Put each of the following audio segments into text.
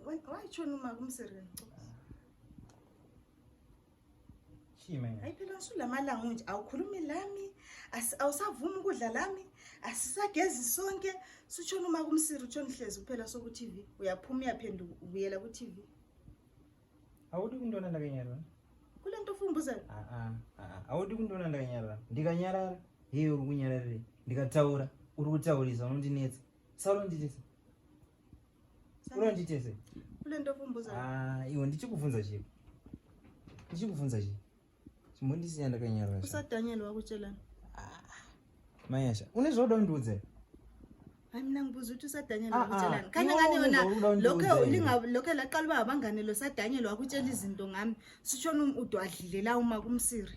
wayitshona uma kumsiri hayi phela usulamalanga unje awukhulumi lami awusavumi ukudla lami asisagezi sonke sutshona uma kumsiri utshona hlezi kuphela soku TV uyaphuma uyaphenduka ubuyela ku TV awuthi kuntona ndakanyarana kule nto ufumbuza awuthi kuntona ndakanyarana ndikanyarara hiyo uri kunyararire ndikataura uri kutaurisa unondinetsa sauronditese uronditese kule nto ufumbuza iwe ndichikuvunza chipo chimbondisiya ndakanyarara usadanyelo wakutshelana mayasha une zvoda undiudze hayi mina ngibuza ukuthi usadanyelo wakutshelana khanya ngani yona lokho laqala uba abangane lo sadanyelo wakutshela izinto ngami sitshona udwadlile la uma kumsiri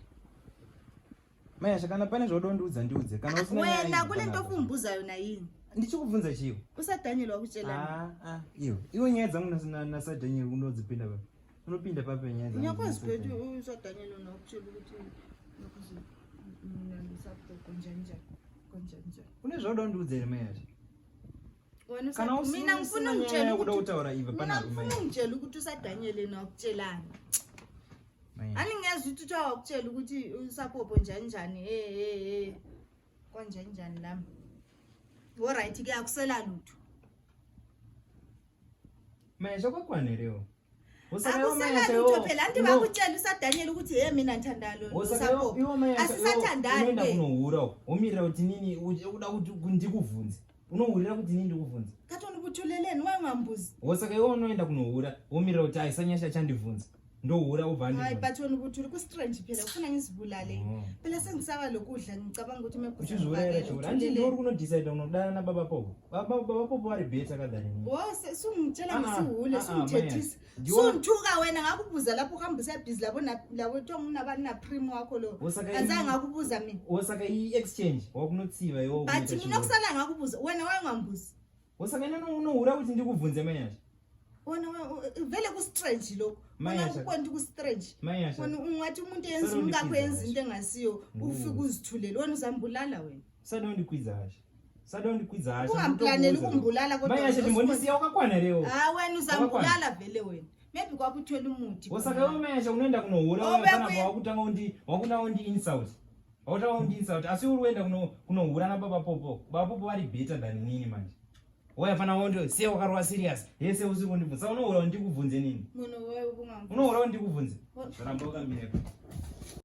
mayasha kana pane zvoda undiudza ndiudze kana usina wena kule nto ufumbuza yona yini ndichikuvunza chipo usadanyelo wakutshelana iwe nyaya dzangu nasadanyelo unodzipinda pa unopinda pape nyaya dzangu ngiyakwazi kuti usadanyelo nakutshela ukuthi nokuzi mina ngisapho njani une zvoda undiudze mayasha mina ngifuna ungitshela kuda utaura iva pana ngifuna ungitshela ukuthi usadanyele nakutshelana ani ngezwe ukuthi uthiwa wakutshela ukuthi usaphopho njani kanjani lami alright ke akusela lutho mayasha kwakwanerewo akusela lutho phela anti bakutshela usadanyela ukuthi mina ngithanda lo usaphopho asisathandani unoenda kunohura umirira kuti nini uda kuti ndikuvunze unohurira kuti nini ndikuvunze katoni kuthuleleni wangambuzi wosaka iwe unoenda kunohura umirira kuti aisanyasha chandivunza ndohura ubva hayi bathoni ukuthi uri ku-strange phela kufuna ngizibulale phela sengisaba lokudla ngicabanga ukuthi mepuzuri kunodecide unodana nababa popo baba popo vari beta kadhani sungitshela ngisihule sungithethisa sungithuka wena ngakubuza lapho uhamba usebhizi labo tongunabani naprimo wakho lo anzange ngakubuza mina wosaka i-exchange wakunotsiva iwo but mina kusala ngakubuza wena wayengambuzi wosaka ina unohura kuti ndikuvunze mayasha wena vele ku-strange lokho kwenti ku-strange wena ungathi umuntu yenza umkakho yenza into engasiyo ufike uzithulele wena uzambulala wena sada undikwidza hasha ungamplaneli ukumbulala mayasha ndimbondisiya wakakwana lewo wena uzambulala vele wena maybe kwakuthwela umuthi wosaka iwe mayasha unoenda kunohura wanafana wakutanga undi-insult wakutanga undi-insult asi uri uenda kunohura nababa popo baba popo vari beta than nini manje wayafana wondo siya wakarwa serious yese usiku kundibvunza unohura ndikuvunze nini munhu wewe unohura ndikuvunze zvaramba wakamira